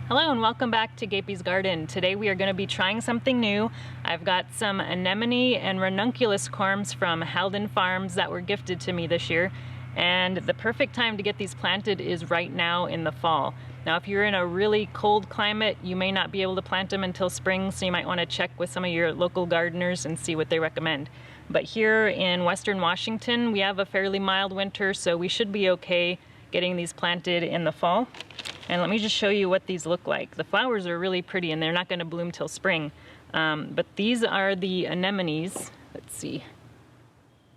Hello and welcome back to Gapeys Garden. Today we are going to be trying something new. I've got some anemone and ranunculus corms from Halden Farms that were gifted to me this year. And the perfect time to get these planted is right now in the fall. Now if you're in a really cold climate, you may not be able to plant them until spring, so you might want to check with some of your local gardeners and see what they recommend. But here in Western Washington, we have a fairly mild winter, so we should be okay getting these planted in the fall. And let me just show you what these look like. The flowers are really pretty and they're not going to bloom till spring. But these are the anemones. Let's see.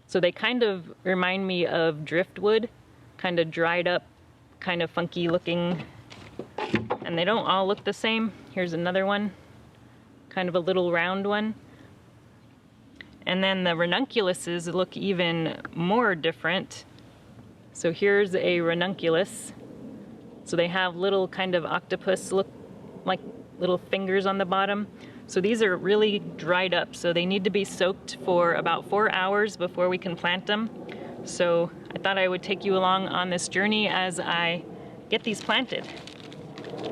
So they kind of remind me of driftwood, kind of dried up, kind of funky looking. And they don't all look the same. Here's another one, kind of a little round one. And then the ranunculuses look even more different. So here's a ranunculus. So they have little kind of octopus look like little fingers on the bottom. So these are really dried up, so they need to be soaked for about 4 hours before we can plant them. So I thought I would take you along on this journey as I get these planted.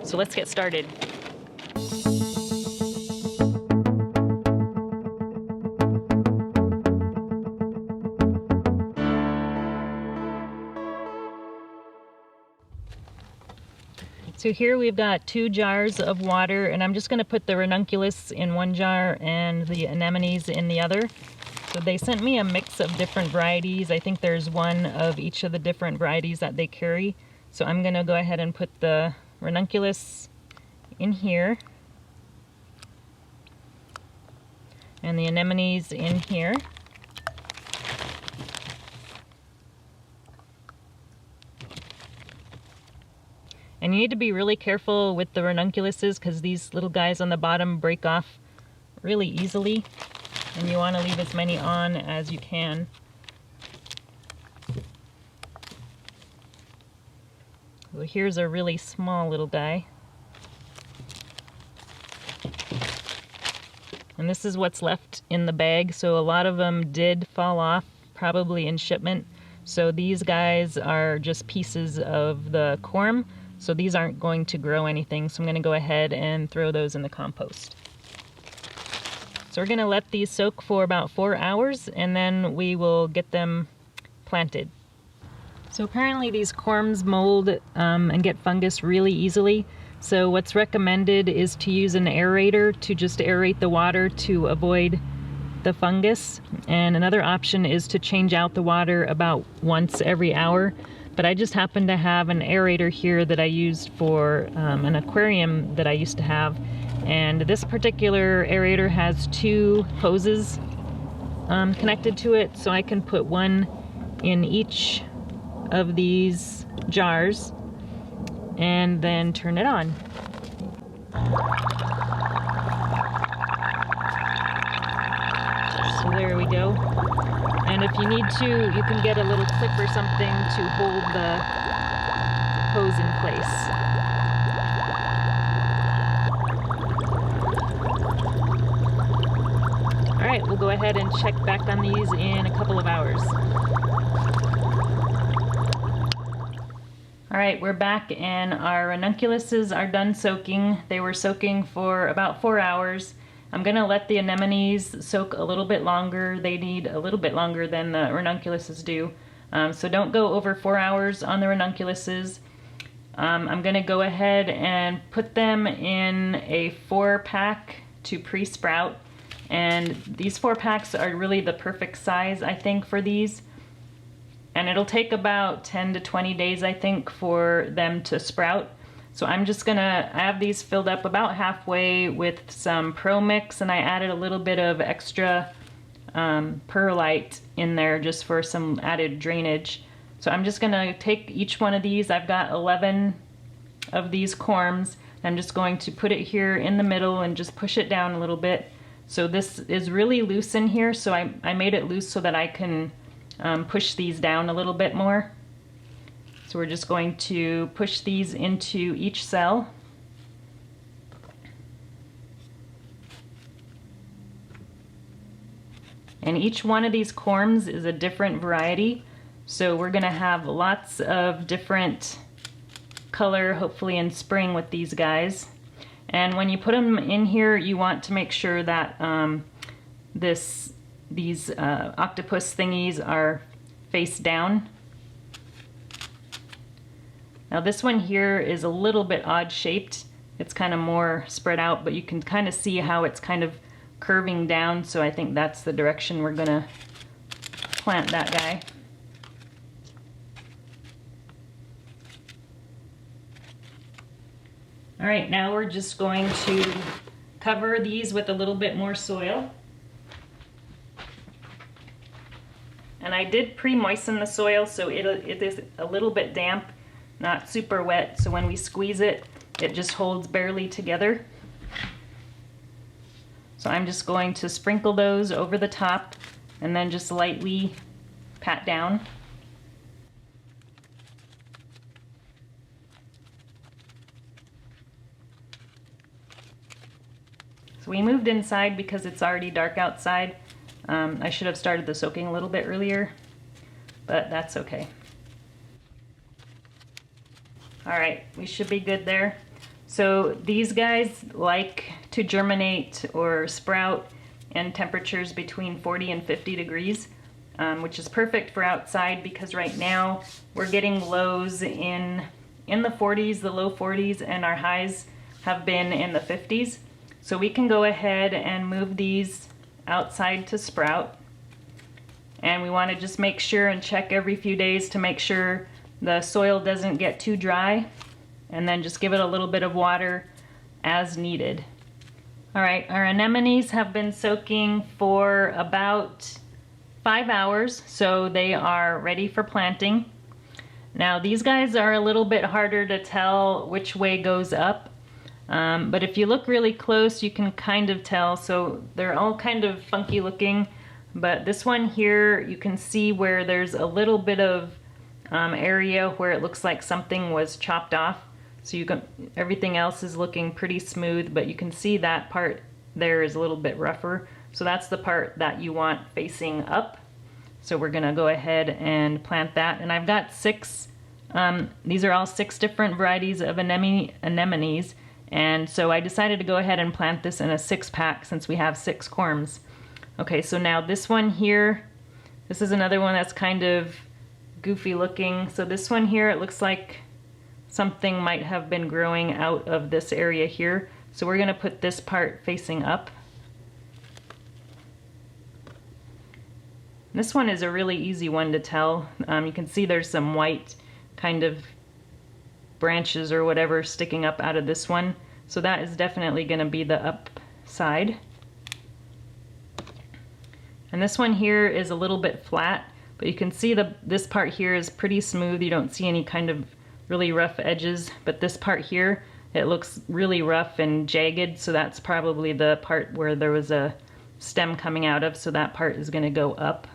So let's get started. So here we've got 2 jars of water, and I'm just going to put the ranunculus in one jar and the anemones in the other. So they sent me a mix of different varieties. I think there's one of each of the different varieties that they carry. So I'm going to go ahead and put the ranunculus in here and the anemones in here. And you need to be really careful with the ranunculuses because these little guys on the bottom break off really easily, and you want to leave as many on as you can. So here's a really small little guy. And this is what's left in the bag, so a lot of them did fall off, probably in shipment. So these guys are just pieces of the corm. So these aren't going to grow anything, so I'm going to go ahead and throw those in the compost. So we're going to let these soak for about 4 hours, and then we will get them planted. So apparently these corms mold and get fungus really easily. So what's recommended is to use an aerator to just aerate the water to avoid the fungus. And another option is to change out the water about once every hour. But I just happen to have an aerator here that I used for an aquarium that I used to have. And this particular aerator has 2 hoses connected to it, so I can put one in each of these jars and then turn it on. So there we go. And if you need to, you can get a little clip or something to hold the hose in place. All right, we'll go ahead and check back on these in a couple of hours. All right, we're back and our ranunculuses are done soaking. They were soaking for about 4 hours. I'm gonna let the anemones soak a little bit longer. They need a little bit longer than the ranunculuses do. So don't go over 4 hours on the ranunculuses. I'm gonna go ahead and put them in a 4-pack to pre-sprout. And these 4 packs are really the perfect size, I think, for these. And it'll take about 10 to 20 days, I think, for them to sprout. So I'm just gonna, I have these filled up about halfway with some Pro Mix, and I added a little bit of extra perlite in there just for some added drainage. So I'm just gonna take each one of these. I've got 11 of these corms. I'm just going to put it here in the middle and just push it down a little bit. So this is really loose in here, so I made it loose so that I can push these down a little bit more. So we're just going to push these into each cell. And each one of these corms is a different variety. So we're gonna have lots of different color hopefully in spring with these guys. And when you put them in here, you want to make sure that these octopus thingies are face down. Now this one here is a little bit odd shaped. It's kind of more spread out, but you can kind of see how it's kind of curving down, so I think that's the direction we're gonna plant that guy. All right, now we're just going to cover these with a little bit more soil. And I did pre-moisten the soil, so it is a little bit damp, not super wet, so when we squeeze it, it just holds barely together. So I'm just going to sprinkle those over the top and then just lightly pat down. So we moved inside because it's already dark outside. I should have started the soaking a little bit earlier, but that's okay. All right, we should be good there. So these guys like to germinate or sprout in temperatures between 40 and 50 degrees, which is perfect for outside because right now we're getting lows in the 40s, the low 40s, and our highs have been in the 50s. So we can go ahead and move these outside to sprout. And we want to just make sure and check every few days to make sure the soil doesn't get too dry, and then just give it a little bit of water as needed. All right, our anemones have been soaking for about 5 hours, so they are ready for planting. Now these guys are a little bit harder to tell which way goes up, but if you look really close you can kind of tell. So they're all kind of funky looking, but this one here you can see where there's a little bit of area where it looks like something was chopped off. So everything else is looking pretty smooth, but you can see that part there is a little bit rougher. So that's the part that you want facing up. So we're gonna go ahead and plant that. And I've got 6, these are all 6 different varieties of anemones. And so I decided to go ahead and plant this in a 6-pack since we have 6 corms. Okay, so now this one here, this is another one that's kind of goofy looking. So this one here, it looks like something might have been growing out of this area here. So we're gonna put this part facing up. This one is a really easy one to tell. You can see there's some white kind of branches or whatever sticking up out of this one. So that is definitely gonna be the up side. And this one here is a little bit flat, but you can see this part here is pretty smooth. You don't see any kind of really rough edges, but this part here, it looks really rough and jagged, so that's probably the part where there was a stem coming out of, so that part is gonna go up.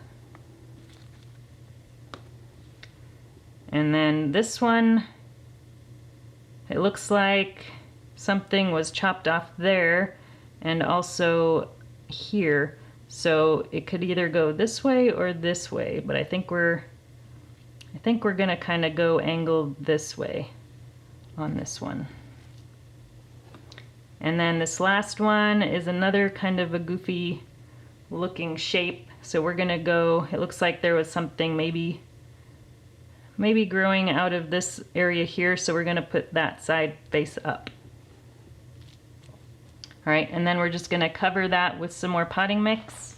And then this one, it looks like something was chopped off there and also here. So it could either go this way or this way, but I think we're gonna kind of go angled this way on this one. And then this last one is another kind of a goofy looking shape. So we're gonna go, it looks like there was something maybe growing out of this area here, so we're gonna put that side face up. All right, and then we're just gonna cover that with some more potting mix.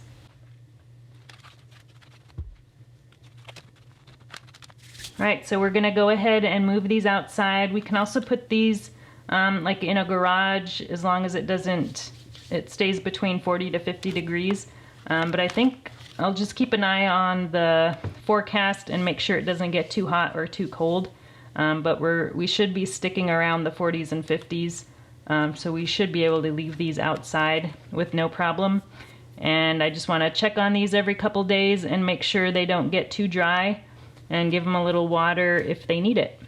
All right, so we're gonna go ahead and move these outside. We can also put these like in a garage as long as it stays between 40 to 50 degrees. But I think I'll just keep an eye on the forecast and make sure it doesn't get too hot or too cold. But we should be sticking around the 40s and 50s. So we should be able to leave these outside with no problem. And I just want to check on these every couple days and make sure they don't get too dry, and give them a little water if they need it.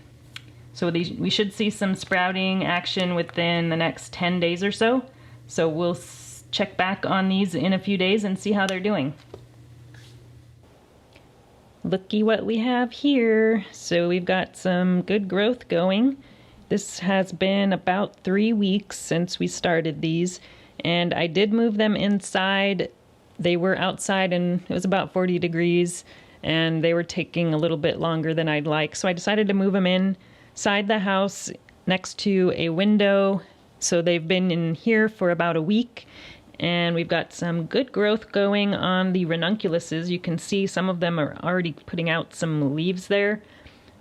So we should see some sprouting action within the next 10 days or so. So we'll check back on these in a few days and see how they're doing. Looky what we have here. So we've got some good growth going, This has been about 3 weeks since we started these, and I did move them inside. They were outside and it was about 40 degrees, and they were taking a little bit longer than I'd like. So I decided to move them inside the house next to a window. So they've been in here for about a week, and we've got some good growth going on the ranunculuses. You can see some of them are already putting out some leaves there.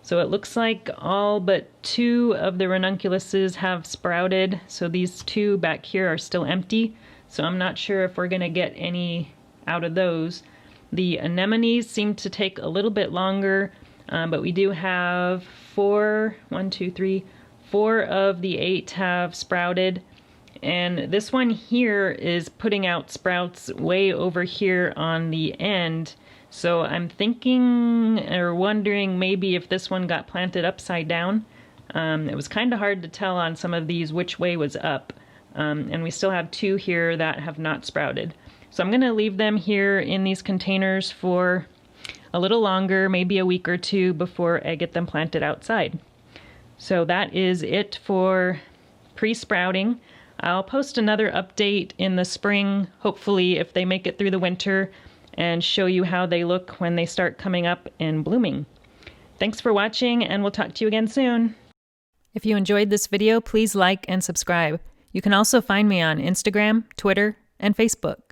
So it looks like all but 2 of the ranunculuses have sprouted. So these 2 back here are still empty. So I'm not sure if we're gonna get any out of those. The anemones seem to take a little bit longer, but we do have 4 of the 8 have sprouted. And this one here is putting out sprouts way over here on the end. So I'm thinking or wondering maybe if this one got planted upside down. It was kind of hard to tell on some of these which way was up. And we still have 2 here that have not sprouted. So I'm going to leave them here in these containers for a little longer, maybe a week or 2 before I get them planted outside. So that is it for pre-sprouting. I'll post another update in the spring, hopefully if they make it through the winter, and show you how they look when they start coming up and blooming. Thanks for watching, and we'll talk to you again soon. If you enjoyed this video, please like and subscribe. You can also find me on Instagram, Twitter, and Facebook.